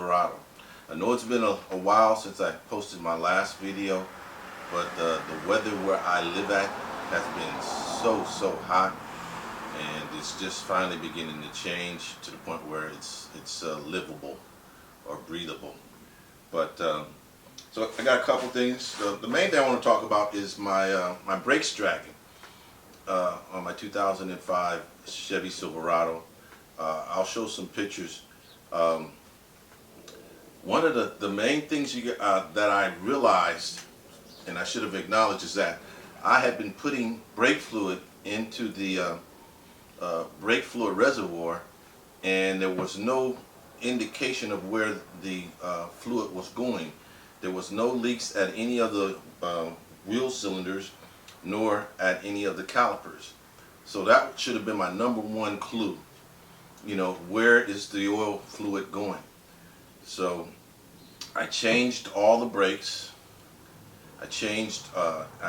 Silverado. I know it's been a while since I posted my last video, but the weather where I live at has been so hot, and it's just finally beginning to change to the point where it's livable or breathable. But so I got a couple things. The main thing I want to talk about is my brakes dragging on my 2005 Chevy Silverado. I'll show some pictures. One of the main things that I realized, and I should have acknowledged, is that I had been putting brake fluid into the brake fluid reservoir, and there was no indication of where the fluid was going. There was no leaks at any of the wheel cylinders, nor at any of the calipers. So that should have been my number one clue. You know, where is the oil fluid going? So I changed all the brakes. I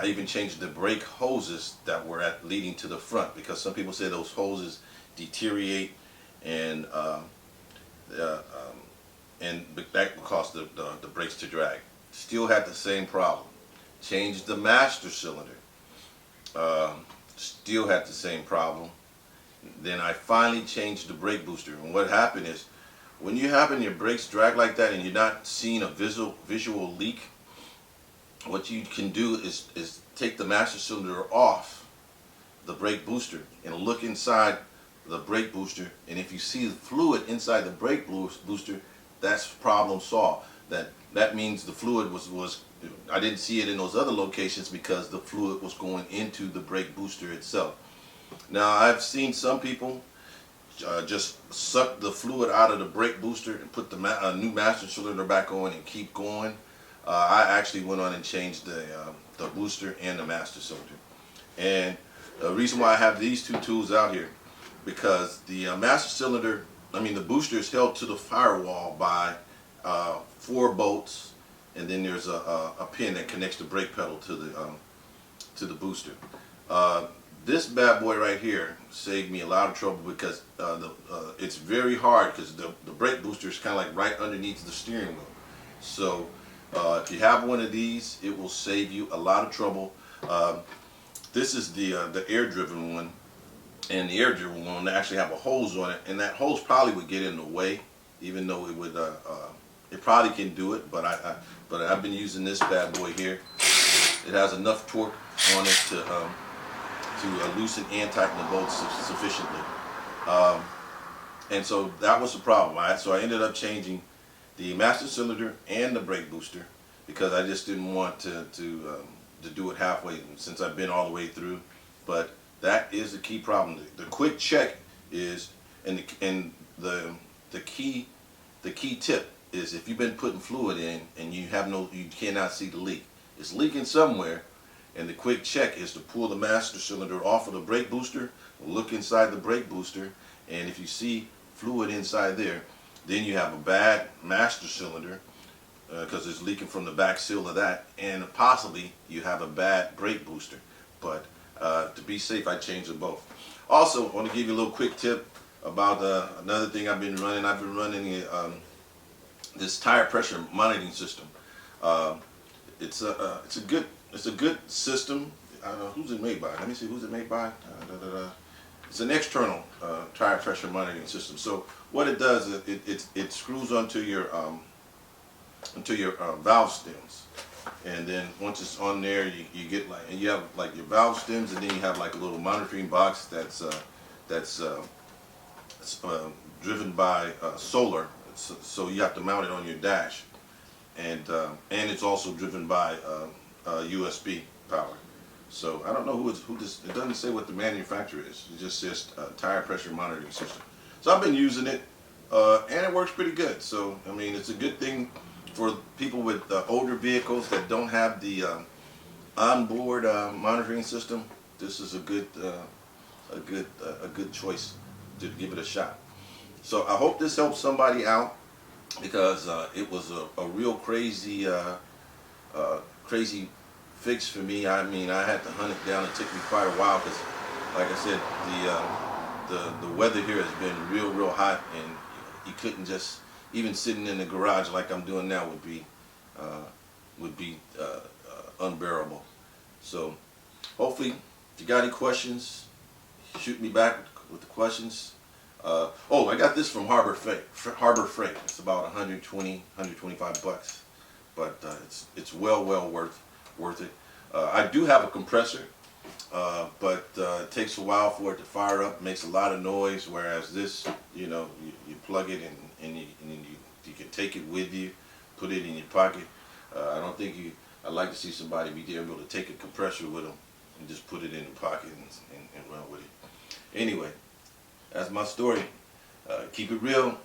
even changed the brake hoses that were leading to the front, because some people say those hoses deteriorate and that will cause the brakes to drag. Still had the same problem. Changed the master cylinder. Still had the same problem. Then I finally changed the brake booster. And what happened is, when you're having your brakes drag like that and you're not seeing a visual leak, what you can do is take the master cylinder off the brake booster and look inside the brake booster, and if you see the fluid inside the brake booster, that's problem solved. That means the fluid was I didn't see it in those other locations because the fluid was going into the brake booster itself. Now, I've seen some people just suck the fluid out of the brake booster and put the new master cylinder back on and keep going. I actually went on and changed the booster and the master cylinder. And the reason why I have these two tools out here, because the master cylinder, the booster is held to the firewall by 4 bolts, and then there's a pin that connects the brake pedal to the booster. This bad boy right here saved me a lot of trouble, because it's very hard, because the brake booster is kind of like right underneath the steering wheel. So if you have one of these, it will save you a lot of trouble. This is the air-driven one, and the air-driven one actually have a hose on it, and that hose probably would get in the way, even though it would. It probably can do it, but I've been using this bad boy here. It has enough torque on it to loosen and tighten the bolts sufficiently, and so that was the problem. So I ended up changing the master cylinder and the brake booster, because I just didn't want to do it halfway, since I've been all the way through. But that is the key problem. The quick check is, and the key tip is, if you've been putting fluid in and you cannot see the leak, it's leaking somewhere, and the quick check is to pull the master cylinder off of the brake booster, look inside the brake booster, and if you see fluid inside there, then you have a bad master cylinder, because it's leaking from the back seal of that, and possibly you have a bad brake booster. But to be safe, I changed them both. Also, I want to give you a little quick tip about another thing I've been running. I've been running this tire pressure monitoring system. It's a good system. I don't know who's it made by. Let me see, who's it made by. It's an external tire pressure monitoring system. So what it does is it screws onto your valve stems, and then once it's on there, you get you have like your valve stems, and then you have like a little monitoring box that's driven by solar. So you have to mount it on your dash, and it's also driven by USB power. So I don't know who this. It doesn't say what the manufacturer is. It just says tire pressure monitoring system. So I've been using it, and it works pretty good. So it's a good thing for people with older vehicles that don't have the onboard monitoring system. This is a good choice to give it a shot. So I hope this helps somebody out, because it was a real crazy fix for me. I had to hunt it down. It took me quite a while, because, like I said, the weather here has been real hot, and you couldn't just even sitting in the garage like I'm doing now would be unbearable. So hopefully, if you got any questions, shoot me back with the questions. Oh, I got this from Harbor Freight. It's about 120, 125 bucks, but it's well worth it. I do have a compressor, but it takes a while for it to fire up. It makes a lot of noise. Whereas this, you plug it and you can take it with you, put it in your pocket. I don't think you. I'd like to see somebody be able to take a compressor with them and just put it in the pocket and run with it. Anyway, that's my story. Keep it real.